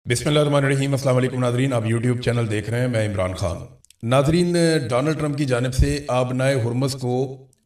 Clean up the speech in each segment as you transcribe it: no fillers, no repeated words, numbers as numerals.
बिस्मिल्लाहिर्रहमानिर्रहीम। अस्सलाम वालेकुम नाजरीन, आप यूट्यूब चैनल देख रहे हैं, मैं इमरान खान। नाजरीन, डोनाल्ड ट्रंप की जानिब से आबनाए हुर्मुज़ को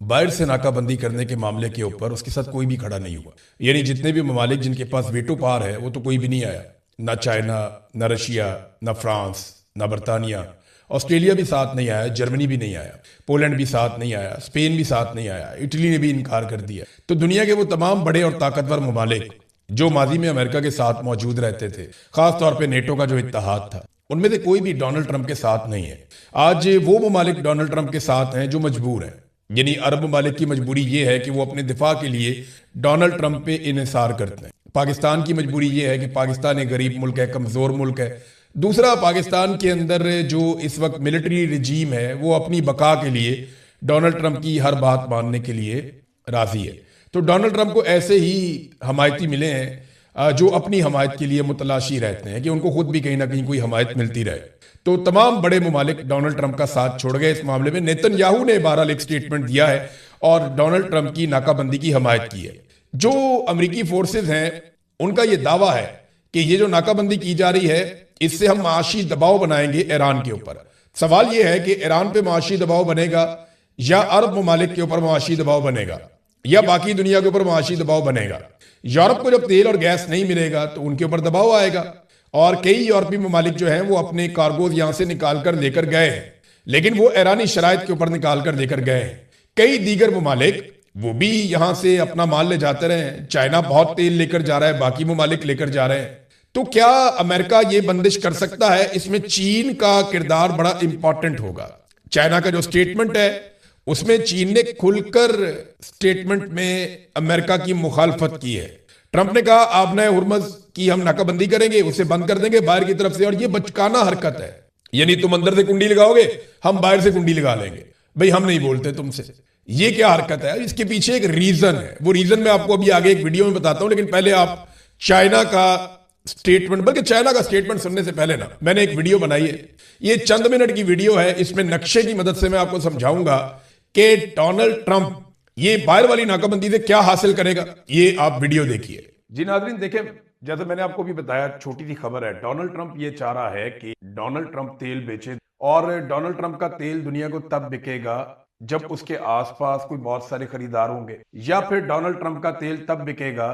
बाहर से नाकाबंदी करने के मामले के ऊपर उसके साथ कोई भी खड़ा नहीं हुआ। यानी जितने भी ममालिक जिनके पास वेटो पावर है वो तो कोई भी नहीं आया, ना चाइना, ना रशिया, ना फ्रांस, ना बरतानिया। ऑस्ट्रेलिया भी साथ नहीं आया, जर्मनी भी नहीं आया, पोलैंड भी साथ नहीं आया, स्पेन भी साथ नहीं आया, इटली ने भी इनकार कर दिया। तो दुनिया के वो तमाम बड़े और ताकतवर ममालिक जो माजी में अमेरिका के साथ मौजूद रहते थे, खास तौर पे नेटो का जो इत्तेहाद था, उनमें से कोई भी डोनाल्ड ट्रंप के साथ नहीं है। आज वो ममालिक डोनाल्ड ट्रंप के साथ हैं जो मजबूर हैं। यानी अरब ममालिक की मजबूरी ये है कि वो अपने दिफा के लिए डोनाल्ड ट्रंप पे इन्हिसार करते हैं। पाकिस्तान की मजबूरी ये है कि पाकिस्तान एक गरीब मुल्क है, कमजोर मुल्क है। दूसरा, पाकिस्तान के अंदर जो इस वक्त मिलिट्री रिजीम है वो अपनी बका के लिए डोनाल्ड ट्रंप की हर बात मानने के लिए राजी है। तो डोनाल्ड ट्रंप को ऐसे ही हमायती मिले हैं जो अपनी हमायत के लिए मुतलाशी रहते हैं कि उनको खुद भी कहीं ना कहीं कोई हमायत मिलती रहे। तो तमाम बड़े ममालिक डोनाल्ड ट्रंप का साथ छोड़ गए इस मामले में। नेतन्याहू ने बहरहाल एक स्टेटमेंट दिया है और डोनाल्ड ट्रंप की नाकाबंदी की हमायत की है। जो अमरीकी फोर्सेज हैं उनका यह दावा है कि ये जो नाकाबंदी की जा रही है इससे हम माशी दबाव बनाएंगे ईरान के ऊपर। सवाल यह है कि ईरान पे माशी दबाव बनेगा या अरब ममालिक के ऊपर माशी दबाव बनेगा या बाकी दुनिया के ऊपर माशी दबाव बनेगा। यूरोप को जब तेल और गैस नहीं मिलेगा तो उनके ऊपर दबाव आएगा। और कई यूरोपीय ममालिक जो हैं वो अपने कार्गोज यहां से निकाल कर लेकर गए हैं, लेकिन वो ईरानी शराइत के ऊपर निकाल कर लेकर गए हैं। कई दीगर ममालिक वो भी यहां से अपना माल ले जाते रहे हैं। चाइना बहुत तेल लेकर जा रहा है, बाकी ममालिक लेकर जा रहे हैं। तो क्या अमेरिका ये बंदिश कर सकता है? इसमें चीन का किरदार बड़ा इंपॉर्टेंट होगा। चाइना का जो स्टेटमेंट है उसमें चीन ने खुलकर स्टेटमेंट में अमेरिका की मुखालफत की है। ट्रंप ने कहा आबनाए हुर्मुज़ की हम नाकाबंदी करेंगे, उसे बंद कर देंगे बाहर की तरफ से, और ये बचकाना हरकत है। यानी तुम अंदर से कुंडी लगाओगे, हम बाहर से कुंडी लगा लेंगे। भाई हम नहीं बोलते तुमसे। ये क्या हरकत है? इसके पीछे एक रीजन है। वो रीजन मैं आपको अभी आगे एक वीडियो में बताता हूं, लेकिन पहले आप चाइना का स्टेटमेंट, बल्कि चाइना का स्टेटमेंट सुनने से पहले ना, मैंने एक वीडियो बनाई है। ये चंद मिनट की वीडियो है। इसमें नक्शे की मदद से मैं आपको समझाऊंगा कि डोनाल्ड ट्रंप ये बाहर वाली नाकाबंदी से क्या हासिल करेगा। ये आप वीडियो देखिए। जी नाज़रीन, देखें, जैसे मैंने आपको भी बताया, छोटी सी खबर है। डोनाल्ड ट्रंप ये चाह रहा है कि डोनाल्ड ट्रंप तेल बेचे, और डोनाल्ड ट्रंप का तेल दुनिया को तब बिकेगा जब उसके आसपास कोई बहुत सारे खरीदार होंगे, या फिर डोनाल्ड ट्रंप का तेल तब बिकेगा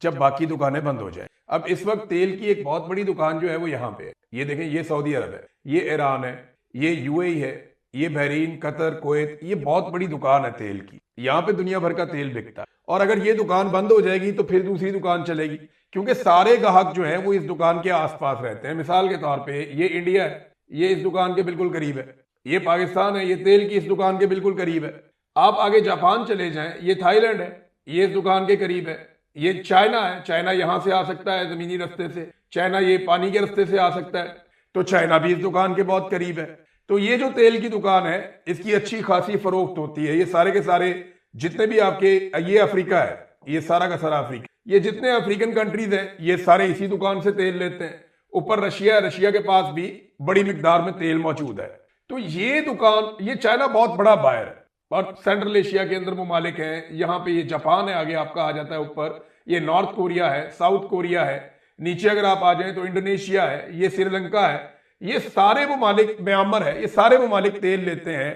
जब बाकी दुकानें बंद हो जाए। अब इस वक्त तेल की एक बहुत बड़ी दुकान जो है वो यहाँ पे है। ये देखें, ये सऊदी अरब है, ये ईरान है, ये यूएई है, ये बहरीन, कतर, कुवैत। ये बहुत बड़ी दुकान है तेल की। यहाँ पे दुनिया भर का तेल बिकता है। और अगर ये दुकान बंद हो जाएगी तो फिर दूसरी दुकान चलेगी, क्योंकि सारे ग्राहक जो है वो इस दुकान के आसपास रहते हैं। मिसाल के तौर पे ये इंडिया है, ये इस दुकान के बिल्कुल करीब है। ये पाकिस्तान है, ये तेल की इस दुकान के बिल्कुल करीब है। आप आगे जापान चले जाएं, ये थाईलैंड है, ये इस दुकान के करीब है। ये चाइना है, चाइना यहां से आ सकता है जमीनी रास्ते से, चाइना ये पानी के रास्ते से आ सकता है, तो चाइना भी इस दुकान के बहुत करीब है। तो ये जो तेल की दुकान है इसकी अच्छी खासी फरोख्त होती है। ये सारे के सारे जितने भी आपके, ये अफ्रीका है, ये सारा का सारा अफ्रीका, ये जितने अफ्रीकन कंट्रीज हैं ये सारे इसी दुकान से तेल लेते हैं। ऊपर रशिया है, रशिया के पास भी बड़ी मिकदार में तेल मौजूद है। तो ये दुकान, ये चाइना बहुत बड़ा बायर है, और सेंट्रल एशिया के अंदर ममालिक हैं। यहाँ पे ये जापान है, आगे आपका आ जाता है ऊपर, ये नॉर्थ कोरिया है, साउथ कोरिया है, नीचे अगर आप आ जाएं तो इंडोनेशिया है, ये श्रीलंका है, ये सारे ममालिक, म्यांमार है, ये सारे ममालिक तेल लेते हैं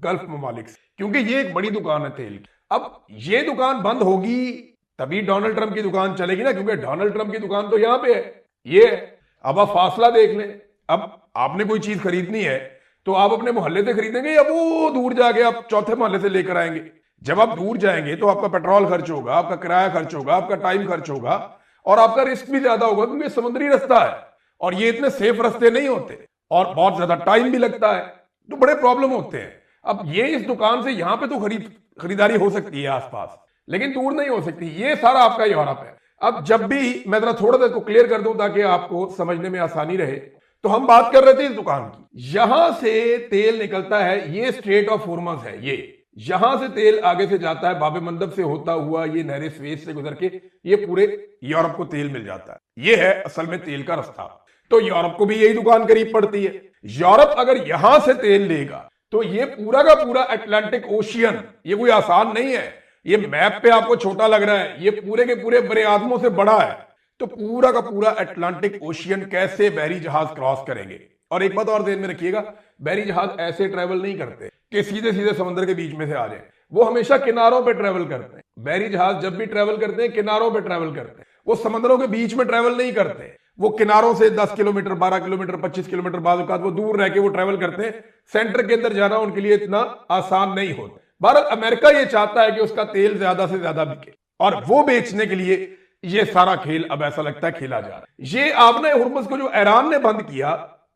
गल्फ ममालिक से, क्योंकि ये एक बड़ी दुकान है तेल की। अब ये दुकान बंद होगी तभी डोनाल्ड ट्रंप की दुकान चलेगी ना, क्योंकि डोनाल्ड ट्रंप की दुकान तो यहां पे है, ये है। अब आप फासला देख लें। अब आपने कोई चीज खरीदनी है तो आप अपने मोहल्ले से खरीदेंगे या वो दूर जाके आप चौथे मोहल्ले से लेकर आएंगे? जब आप दूर जाएंगे तो आपका पेट्रोल खर्च होगा, आपका किराया खर्च होगा, आपका टाइम खर्च होगा, और आपका रिस्क भी ज्यादा होगा, क्योंकि समुद्री रास्ता है और ये इतने सेफ रास्ते नहीं होते, और बहुत ज्यादा टाइम भी लगता है, तो बड़े प्रॉब्लम होते हैं। अब ये इस दुकान से यहां पे तो खरीदारी हो सकती है आसपास, लेकिन दूर नहीं हो सकती। ये सारा आपका यूरोप है। अब जब भी मैं जरा थोड़ा सा क्लियर कर दूं ताकि आपको समझने में आसानी रहे, तो हम बात कर रहे थे इस दुकान की। यहां से तेल निकलता है, ये स्ट्रेट ऑफ हुर्मुज़ है, ये यहां से तेल आगे से जाता है बाब मंदब से होता हुआ, ये नहरे स्वेज से गुजर के ये पूरे यूरोप को तेल मिल जाता है। ये है असल में तेल का रास्ता। तो यूरोप को भी यही दुकान करीब पड़ती है। यूरोप अगर यहां से तेल लेगा तो ये पूरा का पूरा अटलांटिक ओशियन, ये कोई आसान नहीं है। ये मैप पे आपको छोटा लग रहा है, ये पूरे के पूरे बड़े आदमों से बड़ा है। तो पूरा का पूरा अटलांटिक ओशियन कैसे बहरी जहाज क्रॉस करेंगे। और एक बात और ध्यान में रखिएगा, बहरी जहाज ऐसे ट्रेवल नहीं करते कि सीधे सीधे समुद्र के बीच में से आ जाए, वो हमेशा किनारों पे ट्रेवल करते हैं। बहरी जहाज जब भी ट्रेवल करते हैं किनारों पे ट्रेवल करते हैं, वो समुद्रों के बीच में ट्रेवल नहीं करते। वो किनारों से 10 किलोमीटर 12 किलोमीटर 25 किलोमीटर बाद वो दूर रह के वो ट्रेवल करते हैं। सेंटर के अंदर जाना उनके लिए इतना आसान नहीं होता। भारत अमेरिका ये चाहता है कि उसका तेल ज्यादा से ज्यादा बिके, और वो बेचने के लिए ये सारा खेल अब ऐसा लगता है खेला जा रहा है। ये आपने हुर्मुज़ को जो ईरान ने बंद किया,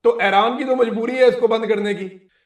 तो ईरान की तो मजबूरी है इसको बंद करने की।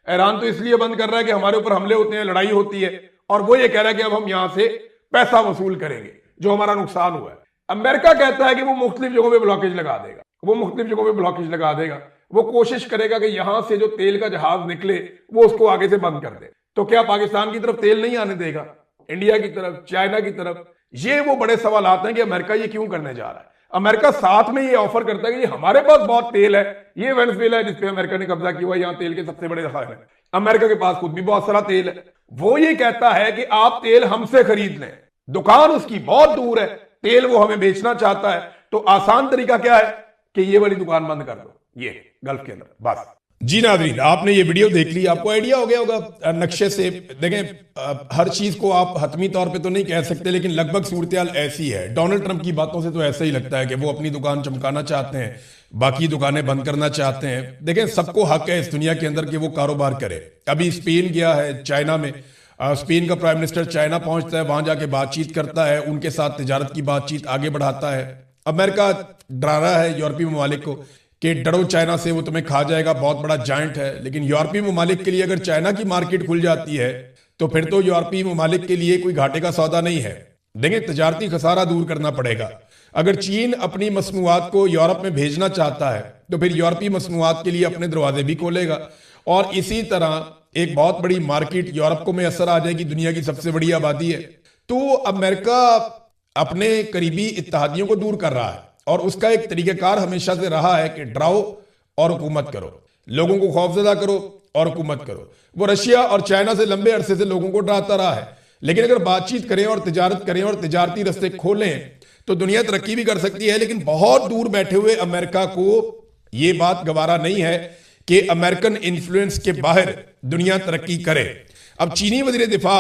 ईरान तो इसलिए बंद कर रहा है कि हमारे ऊपर हमले होते हैं, लड़ाई होती है, और वो ये कह रहा है कि अब हम यहां से पैसा वसूल करेंगे जो हमारा नुकसान हुआ है। अमेरिका कहता है कि वो मुख्तलिफ जगहों पे ब्लॉकेज लगा देगा, वो मुख्तलिफ जगहों पे ब्लॉकेज लगा देगा, वो कोशिश करेगा कि यहां से जो तेल का जहाज निकले वो उसको आगे से बंद कर दे। तो क्या पाकिस्तान की तरफ तेल नहीं आने देगा, इंडिया की तरफ, चाइना की तरफ? ये वो बड़े सवाल आते हैं कि अमेरिका ये क्यों करने जा रहा है। अमेरिका साथ में ये ऑफर करता है कि हमारे पास बहुत तेल है, ये वेनेजुएला है जिसपे अमेरिका ने कब्जा किया हुआ, यहाँ तेल के सबसे बड़े जखायर हैं, अमेरिका के पास खुद भी बहुत सारा तेल है। वो ये कहता है कि आप तेल हमसे खरीद लें, दुकान उसकी बहुत दूर है, तेल वो हमें बेचना चाहता है, तो आसान तरीका क्या है कि ये वाली दुकान बंद कर दो, ये गल्फ के अंदर, बस। जी नाज़रीन, आपने ये वीडियो देख ली, आपको आइडिया हो गया होगा नक्शे से। देखें, हर चीज को आप हतमी तौर पे तो नहीं कह सकते, लेकिन लगभग सूरत-ए-हाल ऐसी है। डोनाल्ड ट्रंप की बातों से तो ऐसा ही लगता है कि वो अपनी दुकान चमकाना चाहते हैं, बाकी दुकानें बंद करना चाहते हैं। देखें, सबको हक है इस दुनिया के अंदर कि वो कारोबार करे। अभी स्पेन गया है, चाइना में, स्पेन का प्राइम मिनिस्टर चाइना पहुंचता है, वहां जाके बातचीत करता है, उनके साथ तिजारत की बातचीत आगे बढ़ाता है। अमेरिका डरा रहा है यूरोपीय ममालिक को कि डरो चाइना से, वो तुम्हें खा जाएगा, बहुत बड़ा जायंट है। लेकिन यूरोपीय ममालिक के लिए अगर चाइना की मार्केट खुल जाती है तो फिर तो यूरोपीय ममालिक के लिए कोई घाटे का सौदा नहीं है। देखें, तजारती खसारा दूर करना पड़ेगा। अगर चीन अपनी मसनूआत को यूरोप में भेजना चाहता है तो फिर यूरोपीय मसनूआत के लिए अपने दरवाजे भी खोलेगा, और इसी तरह एक बहुत बड़ी मार्केट यूरोप को में असर आ जाएगी। दुनिया की सबसे बड़ी आबादी है, तो अमेरिका अपने करीबी इत्तेहादियों को दूर कर रहा है, और उसका एक तरीकाकार हमेशा से रहा है कि डराओ और हुकूमत करो, लोगों को खौफजदा करो और हुकूमत करो। वो रशिया और चाइना से लंबे अरसे से लोगों को डराता रहा है, लेकिन अगर बातचीत करें और तिजारत करें और तिजारती रस्ते खोलें तो दुनिया तरक्की भी कर सकती है। लेकिन बहुत दूर बैठे हुए अमेरिका को यह बात गवारा नहीं है कि अमेरिकन इन्फ्लुएंस के बाहर दुनिया तरक्की करे। अब चीनी वज़ीर दिफा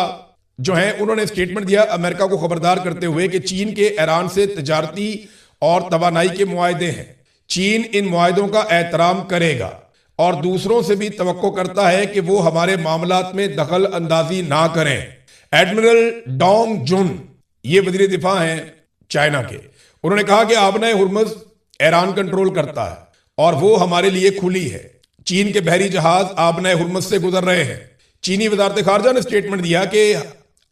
जो है, उन्होंने स्टेटमेंट दिया अमेरिका को खबरदार करते हुए कि चीन के ईरान से तिजारती और तवानाई के मुआहदे हैं, चीन इन मुआहदों का एहतराम करेगा और दूसरों से भी तवक्को करता है कि वो हमारे मामलात में दखल अंदाजी ना करें। एडमिरल डोंग जुन, ये वज़ीर दिफा हैं चाइना के, उन्होंने कहा कि आबनाए हुर्मुज़ ईरान कंट्रोल करता है और वो हमारे लिए खुली है। चीन के बहरी जहाज आबनाए हुर्मुज़ से गुजर रहे हैं। चीनी वज़ारत खारजा ने स्टेटमेंट दिया कि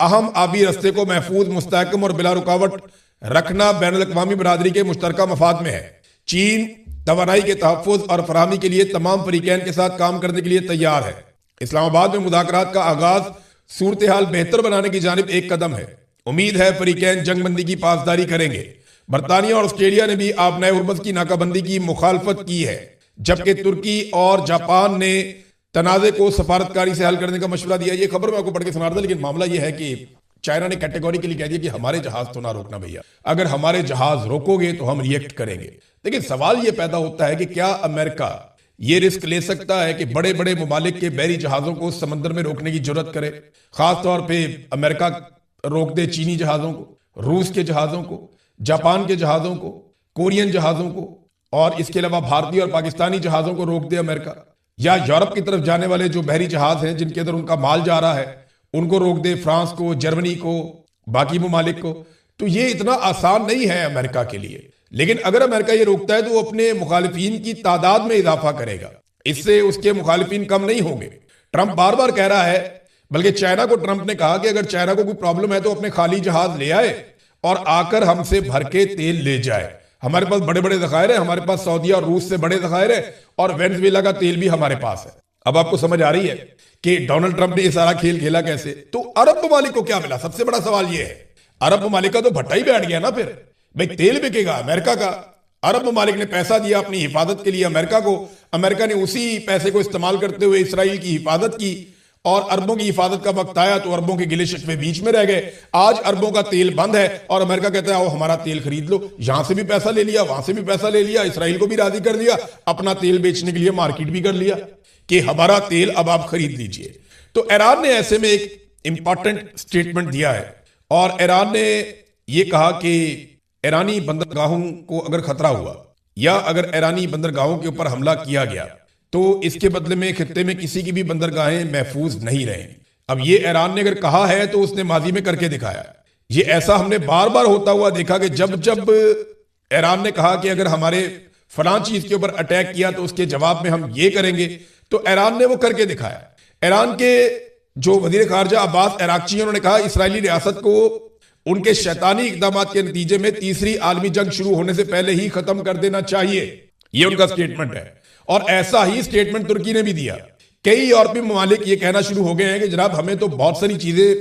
अहम आबी रस्ते को महफूज, मुस्तहकम और बिला रुकावट रखना बैनुल-अक़वामी बरादरी के मुश्तरका मफाद में है। चीन तवानाई के तहफ़्फ़ुज़ और फराहमी के लिए तमाम फरीक़ैन के साथ काम करने के लिए तैयार है। इस्लामाबाद में मुज़ाकरात का आगाज सूरत हाल बेहतर बनाने की जानिब एक कदम है। उम्मीद है फरीक़ैन जंगबंदी की पासदारी करेंगे। बरतानिया और ऑस्ट्रेलिया ने भी आबनाए हुर्मुज़ की नाकाबंदी की मुखालफत की है, जबकि तुर्की और जापान ने तनाज़े को सफारतकारी से हल करने का मशवरा दिया। ये खबर मैं आपको पढ़ के सुना रहा था, लेकिन मामला यह है कि चाइना ने कैटेगोरिकली कह दिया कि हमारे जहाज तो ना रोकना भैया, अगर हमारे जहाज रोकोगे तो हम रिएक्ट करेंगे। लेकिन सवाल यह पैदा होता है कि क्या अमेरिका ये रिस्क ले सकता है कि बड़े बड़े ममालिक के बहरी जहाजों को समंदर में रोकने की जरूरत करे? खासतौर पर अमेरिका रोक दे चीनी जहाजों को, रूस के जहाजों को, जापान के जहाजों को, कोरियन जहाजों को, और इसके अलावा भारतीय और पाकिस्तानी जहाजों को रोक दे अमेरिका, या यूरोप की तरफ जाने वाले जो बहरी जहाज हैं जिनके अंदर उनका माल जा रहा है उनको रोक दे, फ्रांस को, जर्मनी को, बाकी ममालिक को। तो ये इतना आसान नहीं है अमेरिका के लिए। लेकिन अगर अमेरिका ये रोकता है तो वो अपने मुखालिफिन की तादाद में इजाफा करेगा, इससे उसके मुखालिफिन कम नहीं होंगे। ट्रंप बार बार कह रहा है, बल्कि चाइना को ट्रंप ने कहा कि अगर चाइना को कोई प्रॉब्लम है तो अपने खाली जहाज ले आए और आकर हमसे भर के तेल ले जाए। हमारे पास बड़े बड़े ज़खायर है, हमारे पास सऊदी और रूस से बड़े ज़खायर है, और वेनेजुएला का तेल भी हमारे पास है। अब आपको समझ आ रही है कि डोनाल्ड ट्रंप ने ये सारा खेल खेला कैसे। तो अरब ममालिक को क्या मिला? सबसे बड़ा सवाल ये है, अरब ममालिक का तो भट्टा ही बैठ गया ना। फिर भाई तेल बिकेगा अमेरिका का, अरब ममालिक ने पैसा दिया अपनी हिफाजत के लिए अमेरिका को, अमेरिका ने उसी पैसे को इस्तेमाल करते हुए इसराइल की हिफाजत की और अरबों की हिफाजत का वक्त आया तो अरबों के गिले शिकवे बीच में रह गए। आज अरबों का तेल बंद है और अमेरिका कहता है आओ हमारा तेल खरीद लो। यहां से भी पैसा ले लिया, वहां से भी पैसा ले लिया, इसराइल को भी राजी कर दिया, अपना तेल बेचने के लिए मार्केट भी कर लिया कि हमारा तेल अब आप खरीद लीजिए। तो ईरान ने ऐसे में एक इंपॉर्टेंट स्टेटमेंट दिया है और ईरान ने यह कहा कि ईरानी बंदरगाहों को अगर खतरा हुआ या अगर ईरानी बंदरगाहों के ऊपर हमला किया गया तो इसके बदले में खित्ते में किसी की भी बंदरगाहें महफूज नहीं रहेंगी। अब ये ईरान ने अगर कहा है तो उसने माजी में करके दिखाया। ये ऐसा हमने बार बार होता हुआ देखा कि जब जब ईरान ने कहा कि अगर हमारे फलां चीज के ऊपर अटैक किया तो उसके जवाब में हम ये करेंगे, तो ईरान ने वो करके दिखाया। ईरान के जो वजीर खारजा अब्बास अराक्ची उन्होंने कहा इसराइली रियासत को उनके शैतानी इकदाम के नतीजे में तीसरी आलमी जंग शुरू होने से पहले ही खत्म कर देना चाहिए। ये उनका स्टेटमेंट है और ऐसा ही स्टेटमेंट तुर्की ने भी दिया। कई यूरोपीय ममालिक ये कहना शुरू हो गए हैं कि जनाब हमें तो बहुत सारी चीजें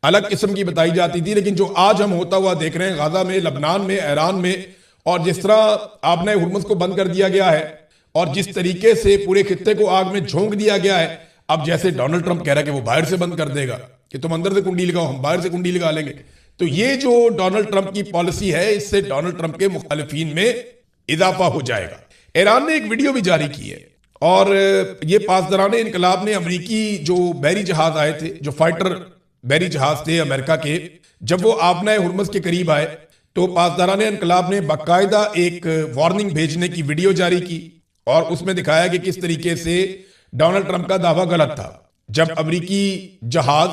अलग किस्म की बताई जाती थी, लेकिन जो आज हम होता हुआ देख रहे हैं गाजा में, लबनान में, ईरान में, और जिस तरह आबना हुर्मुज को बंद कर दिया गया है और जिस तरीके से पूरे खित्ते को आग में झोंक दिया गया है, अब जैसे डोनाल्ड ट्रंप कह रहा है कि वो बाहर से बंद कर देगा कि तुम अंदर से कुंडी लगाओ, हम बाहर से कुंडी लगा लेंगे। तो ये जो डोनाल्ड ट्रंप की पॉलिसी है इससे डोनाल्ड ट्रंप के मुखालिफिन में इजाफा हो जाएगा। ईरान ने एक वीडियो भी जारी की है और ये पासदराने इनकलाब ने अमेरिकी जो बहरी जहाज आए थे, जो फाइटर बहरी जहाज थे अमेरिका के, जब वो आबना हुर्मुज के करीब आए तो पासदराने इनकलाब ने बाकायदा एक वार्निंग भेजने की वीडियो जारी की और उसमें दिखाया कि किस तरीके से डोनाल्ड ट्रंप का दावा गलत था। जब अमेरिकी जहाज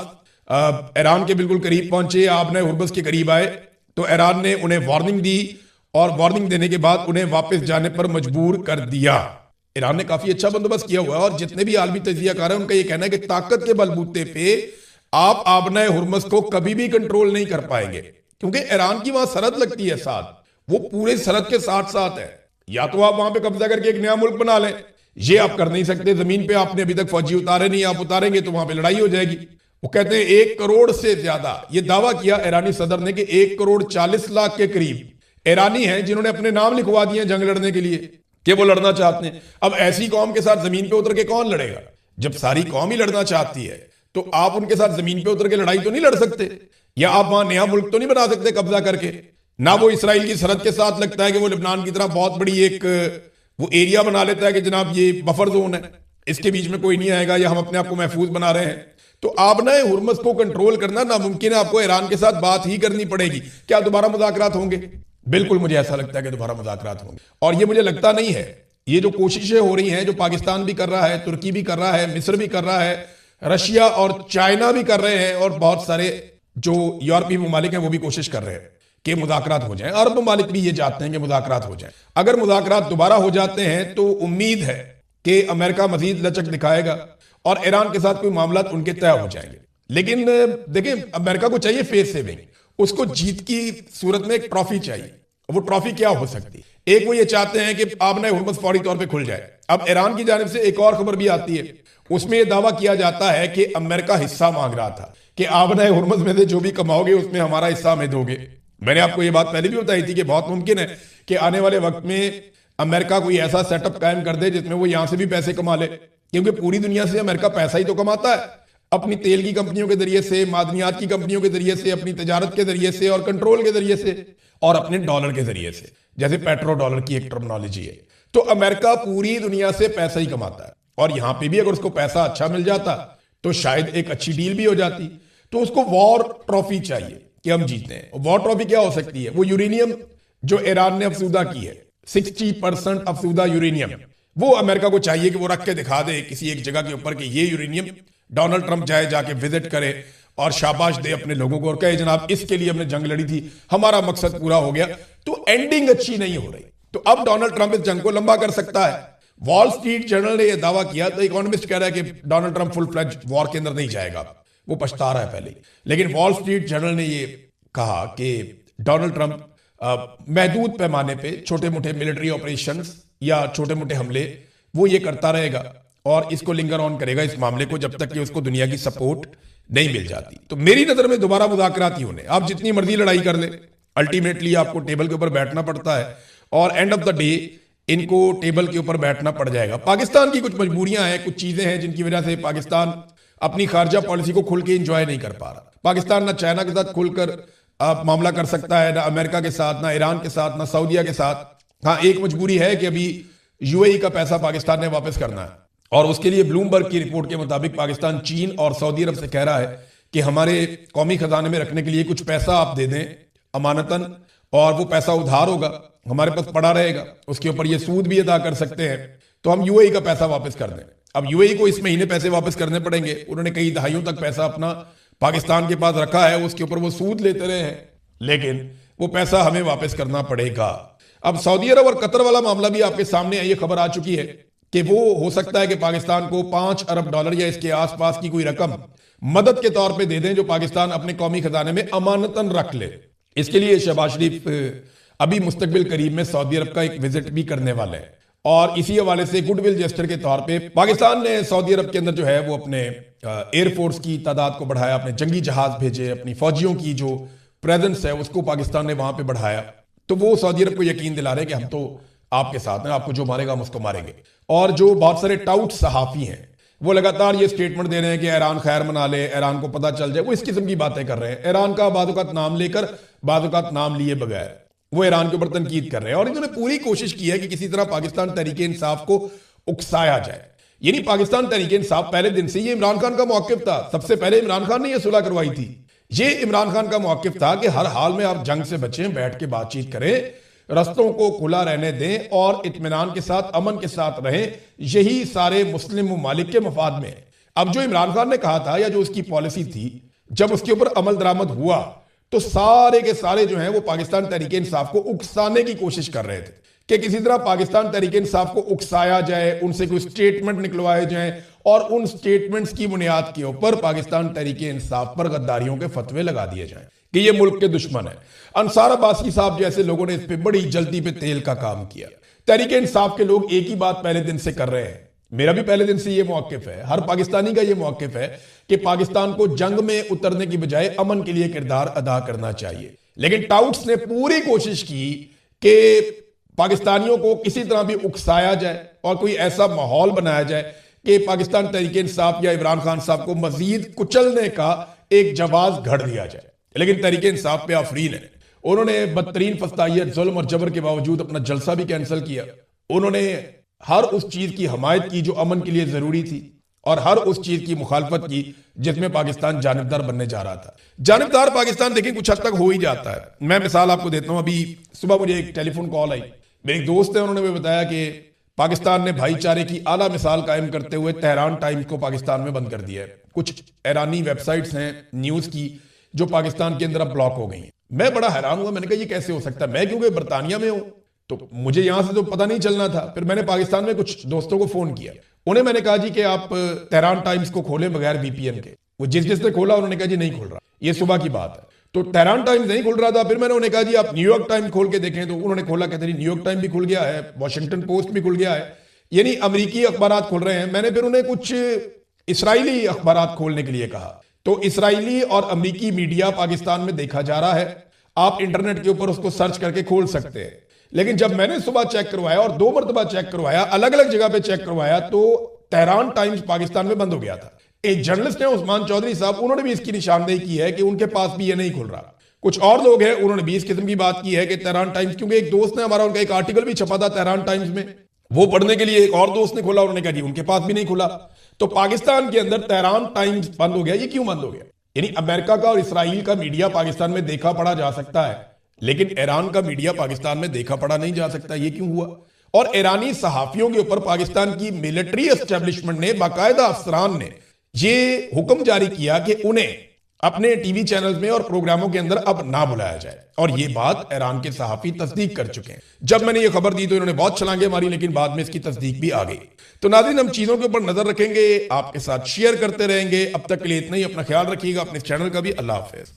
ईरान के बिल्कुल करीब पहुंचे, आबना हुर्मुज के करीब आए, तो ईरान ने उन्हें वार्निंग दी और वार्निंग देने के बाद उन्हें वापस जाने पर मजबूर कर दिया। ईरान ने काफी अच्छा बंदोबस्त किया हुआ है और जितने भी आलमी तजियाकार हैं उनका यह कहना है कि ताकत के बलबूते पे आप आबना हुर्मुज को कभी भी कंट्रोल नहीं कर पाएंगे, क्योंकि ईरान की वहां सरहद लगती है साथ, वो पूरे सरहद के साथ साथ है। या तो आप वहां पे कब्जा करके एक नया मुल्क बना लें, ये आप कर नहीं सकते। जमीन पे आपने अभी तक फौजी उतारे नहीं, आप उतारेंगे तो वहां पे लड़ाई हो जाएगी। वो कहते हैं 1 करोड़ से ज्यादा, ये दावा किया ईरानी सदर ने कि 1 करोड़ 40 लाख के करीब ईरानी हैं जिन्होंने अपने नाम लिखवा दिए जंग लड़ने के लिए कि वो लड़ना चाहते हैं। अब ऐसी कौम के साथ जमीन पे उतर के कौन लड़ेगा? जब सारी कौम ही लड़ना चाहती है तो आप उनके साथ जमीन पे उतर के लड़ाई तो नहीं लड़ सकते, या आप वहां नया मुल्क तो नहीं बना सकते कब्जा करके। ना वो इसराइल की सरहद के साथ लगता है कि वो लेबनान की तरह बहुत बड़ी एक वो एरिया बना लेता है कि जनाब ये बफर जोन है, इसके बीच में कोई नहीं आएगा या हम अपने आप को महफूज बना रहे हैं। तो आबना हुर्मुज को कंट्रोल करना नामुमकिन है, आपको ईरान के साथ बात ही करनी पड़ेगी। क्या दोबारा मुज़ाकरात होंगे? बिल्कुल मुझे ऐसा लगता है कि दोबारा मुज़ाकरात होंगे, और ये मुझे लगता नहीं है। ये जो कोशिशें हो रही हैं, जो पाकिस्तान भी कर रहा है, तुर्की भी कर रहा है, मिस्र भी कर रहा है, रशिया और चाइना भी कर रहे हैं, और बहुत सारे जो यूरोपीय ममालिक हैं वो भी कोशिश कर रहे हैं कि मुज़ाकरात हो जाएं। अरब ममालिक भी ये चाहते हैं कि मुज़ाकरात हो जाएं। अगर मुज़ाकरात दोबारा हो जाते हैं तो उम्मीद है कि अमेरिका मजीद लचक दिखाएगा और ईरान के साथ कोई मामला उनके तय हो जाएंगे। लेकिन देखिए, अमेरिका को चाहिए फेस सेविंग, उसको जीत की सूरत में एक ट्रॉफी चाहिए। वो ट्रॉफी क्या हो सकती है? एक, वो ये चाहते हैं कि आबना हुर्मुज फौरी तौर पे खुल जाए। अब ईरान की जानिब से एक और खबर भी आती है, उसमें यह दावा किया जाता है कि अमेरिका हिस्सा मांग रहा था कि आबना हुर्मुज में से जो भी कमाओगे उसमें हमारा हिस्सा हमें दोगे। मैंने आपको ये बात पहले भी बताई थी कि बहुत मुमकिन है कि आने वाले वक्त में अमेरिका कोई ऐसा सेटअप कायम कर दे जिसमें वो यहां से भी पैसे कमा ले, क्योंकि पूरी दुनिया से अमेरिका पैसा ही तो कमाता है, अपनी तेल की कंपनियों के जरिए से, मादनियात की कंपनियों के जरिए से, अपनी तजारत के जरिए से और कंट्रोल के जरिए से, और अपने डॉलर के जरिए से, जैसे पेट्रो डॉलर की एक टर्मिनोलॉजी है। तो अमेरिका पूरी दुनिया से पैसा ही कमाता है, और यहां पे भी अगर उसको पैसा अच्छा मिल जाता तो शायद एक अच्छी डील भी हो जाती। तो उसको वॉर ट्रॉफी चाहिए कि हम जीते हैं। वॉर ट्रॉफी क्या हो सकती है? वो यूरेनियम जो ईरान ने अफसूदा की है, 60% अफसूदा यूरेनियम, वो अमेरिका को चाहिए कि वो रख के दिखा दे किसी एक जगह के ऊपर कि ये यूरेनियम, डोनाल्ड ट्रंप जाए, जाके विजिट करे और शाबाश दे अपने लोगों को और कहे जनाब इसके लिए हमने जंग लड़ी थी, हमारा मकसद पूरा हो गया। तो एंडिंग अच्छी नहीं हो रही, तो अब डोनाल्ड ट्रंप इस जंग को लंबा कर सकता है। वॉल स्ट्रीट जर्नल ने यह दावा किया, तो इकोनॉमिस्ट कह रहा है कि Donald Trump full fledge war के अंदर नहीं जाएगा, वो पछता रहा है पहले। लेकिन वॉल स्ट्रीट जर्नल ने यह कहा कि डोनाल्ड ट्रंप महदूद पैमाने पे छोटे मोटे मिलिट्री ऑपरेशंस या छोटे मोटे हमले वो ये करता रहेगा और इसको लिंगर ऑन करेगा इस मामले को जब तक कि उसको दुनिया की सपोर्ट नहीं मिल जाती। तो मेरी नजर में दोबारा मुज़ाकरात ही होने, आप जितनी मर्जी लड़ाई कर ले, अल्टीमेटली आपको टेबल के ऊपर बैठना पड़ता है और एंड ऑफ द डे इनको टेबल के ऊपर बैठना पड़ जाएगा। पाकिस्तान की कुछ मजबूरियां हैं, कुछ चीजें हैं जिनकी वजह से पाकिस्तान अपनी खारजा पॉलिसी को खुल के इंजॉय नहीं कर पा रहा। पाकिस्तान ना चाइना के साथ खुलकर मामला कर सकता है, ना अमेरिका के साथ, ना ईरान के साथ, ना सऊदीया के साथ। हाँ, एक मजबूरी है कि अभी यूएई का पैसा पाकिस्तान ने वापस करना है, और उसके लिए ब्लूमबर्ग की रिपोर्ट के मुताबिक पाकिस्तान चीन और सऊदी अरब से कह रहा है कि हमारे कौमी खजाने में रखने के लिए कुछ पैसा आप दे दें अमानतन, और वो पैसा उधार होगा, हमारे पास पड़ा रहेगा, उसके ऊपर ये सूद भी अदा कर सकते हैं, तो हम यूएई का पैसा वापस कर दें। अब यूएई को इस महीने पैसे वापस करने पड़ेंगे। उन्होंने कई दहाइयों तक पैसा अपना पाकिस्तान के पास रखा है, उसके ऊपर वो सूद लेते रहे हैं, लेकिन वो पैसा हमें वापस करना पड़ेगा। अब सऊदी अरब और कतर वाला मामला भी आपके सामने है। ये खबर आ चुकी है कि वो हो सकता है कि पाकिस्तान को $5 अरब या इसके आसपास की कोई रकम मदद के तौर पे दे दें, जो पाकिस्तान अपने कौमी खजाने में अमानतन रख ले। इसके लिए शहबाज शरीफ अभी मुस्तकबिल करीब में सऊदी अरब का एक विजिट भी करने वाले हैं, और इसी हवाले से गुडविल जेस्टर के तौर पे पाकिस्तान ने सऊदी अरब के अंदर जो है वो अपने एयरफोर्स की तादाद को बढ़ाया, अपने जंगी जहाज भेजे, अपनी फौजियों की जो प्रेजेंस है उसको पाकिस्तान ने वहां पे बढ़ाया। तो वो सऊदी अरब को यकीन दिला रहे कि हम तो आपके साथ हैं, आपको जो मारेगा हम उसको मारेंगे। और जो बहुत सारे टाउट सहाफी हैं वो लगातार ये स्टेटमेंट दे रहे हैं कि ईरान खैर मना ले, ईरान को पता चल जाए, वो इस किस्म की बातें कर रहे हैं। ईरान का बादुकात नाम लेकर, बादुकात नाम लिए बगैर वो ईरान के ऊपर तनकीद कर रहे हैं, और इन्होंने पूरी कोशिश की है कि किसी तरह पाकिस्तान तहरीक इंसाफ को उकसाया जाए। यानी पाकिस्तान तहरीक इंसाफ पहले दिन से ये इमरान खान का मौकिफ था। सबसे पहले इमरान खान ने यह सुलह करवाई थी। ये इमरान खान का मौकिफ था कि हर हाल में आप जंग से बचें, बैठ के बातचीत करें, रस्तों को खुला रहने दें और इत्मीनान के साथ, अमन के साथ रहें। यही सारे मुस्लिम ममालिक के मफाद में है। अब जो इमरान खान ने कहा था या जो उसकी पॉलिसी थी, जब उसके ऊपर अमल दरामद हुआ तो सारे के सारे जो हैं वो पाकिस्तान तहरीक इंसाफ को उकसाने की कोशिश कर रहे थे कि किसी तरह पाकिस्तान तहरीक इंसाफ को उकसाया जाए, उनसे कोई स्टेटमेंट निकलवाए जाएं, और उन स्टेटमेंट्स की बुनियाद के ऊपर पाकिस्तान तहरीक इंसाफ पर गद्दारियों के फतवे लगा दिए जाएं कि ये मुल्क के दुश्मन है। अंसार अब्बासी साहब जैसे लोगों ने इस पर बड़ी जल्दी पे तेल का काम किया। तहरीक इंसाफ के लोग एक ही बात पहले दिन से कर रहे हैं, मेरा भी पहले दिन से ये मौकिफ है, हर पाकिस्तानी का ये मौकिफ है कि पाकिस्तान को जंग में उतरने की बजाय अमन के लिए किरदार अदा करना चाहिए। लेकिन टाउट्स ने पूरी कोशिश की कि पाकिस्तानियों को किसी तरह भी उकसाया जाए और कोई ऐसा माहौल बनाया जाए कि पाकिस्तान तहरीक इंसाफ या इमरान खान साहब को मजीद कुचलने का एक जवाब घड़ दिया जाए। लेकिन तहरीक इंसाफ पे आफरीन है, उन्होंने बदतरीन फस्तायत, जुल्म और जबर के बावजूद अपना जलसा भी कैंसिल किया। उन्होंने हर उस चीज की हमायत की जो अमन के लिए जरूरी थी, और हर उस चीज की मुखालफत की जिसमें पाकिस्तान जानिबदार बनने जा रहा था। जानिबदार पाकिस्तान देखिए कुछ हद तक हो ही जाता है। मैं मिसाल आपको देता हूं। अभी सुबह मुझे एक टेलीफोन कॉल आई, मेरे एक दोस्त है, उन्होंने मुझे बताया कि पाकिस्तान ने भाईचारे की आला मिसाल कायम करते हुए तेहरान टाइम्स को पाकिस्तान में बंद कर दिया है। कुछ ईरानी वेबसाइट्स हैं न्यूज की जो पाकिस्तान के अंदर अब ब्लॉक हो गई हैं। मैं बड़ा हैरान हुआ, मैंने कहा ये कैसे हो सकता है। मैं क्योंकि बरतानिया में हूं तो मुझे यहां से तो पता नहीं चलना था। फिर मैंने पाकिस्तान में कुछ दोस्तों को फोन किया, उन्हें मैंने कहा जी कि आप तेहरान टाइम्स को खोलें बगैर वीपीएन के। वो जिसने खोला उन्होंने कहा जी नहीं खुल रहा। ये सुबह की बात है, तो तेहरान टाइम्स नहीं खुल रहा था। फिर मैंने उन्हें कहा जी आप न्यूयॉर्क टाइम्स खोल के देखें, तो उन्होंने खोला, कहते हैं न्यूयॉर्क टाइम्स भी खुल गया है, वॉशिंगटन पोस्ट भी खुल गया है, यानी अमरीकी अखबार खुल रहे हैं। मैंने फिर उन्हें कुछ इसराइली अखबार खोलने के लिए कहा, तो इसराइली और अमरीकी मीडिया पाकिस्तान में देखा जा रहा है। आप इंटरनेट के ऊपर उसको सर्च करके खोल सकते हैं। लेकिन जब मैंने सुबह चेक करवाया और 2 मरतबा चेक करवाया, अलग अलग जगह पे चेक करवाया, तो तेहरान टाइम्स पाकिस्तान में बंद हो गया था। एक जर्नलिस्ट है उस्मान चौधरी साहब, उन्होंने भी इसकी निशानदेही की है कि उनके पास भी ये नहीं खुल रहा। कुछ और लोग हैं, उन्होंने भी इस किस्म की बात की है कि तेहरान टाइम्स, क्योंकि एक दोस्त ने हमारा, उनका एक आर्टिकल भी छपा था तेहरान टाइम्स में, वो पढ़ने के लिए एक और दोस्त ने खोला, उन्होंने कहा जी उनके पास भी नहीं खुला। तो पाकिस्तान के अंदर तेहरान टाइम्स बंद हो गया। ये क्यों बंद हो गया? यानी अमेरिका का और इसराइल का मीडिया पाकिस्तान में देखा पढ़ा जा सकता है, लेकिन ईरान का मीडिया पाकिस्तान में देखा पढ़ा नहीं जा सकता। ये क्यों हुआ? और ईरानी सहाफियों के ऊपर पाकिस्तान की मिलिट्री एस्टेब्लिशमेंट ने, बाकायदा अफसरान ने ये हुक्म जारी किया कि उन्हें अपने टीवी चैनल्स में और प्रोग्रामों के अंदर अब ना बुलाया जाए। और ये बात ईरान के सहाफी तस्दीक कर चुके हैं। जब मैंने ये खबर दी तो इन्होंने बहुत छलांगे मारी, लेकिन बाद में इसकी तस्दीक भी आ गई। तो नाज़रीन, हम चीजों के ऊपर नजर रखेंगे, आपके साथ शेयर करते रहेंगे। अब तक के लिए इतना ही। अपना ख्याल रखिएगा, अपने चैनल का भी। अल्लाह हाफिज।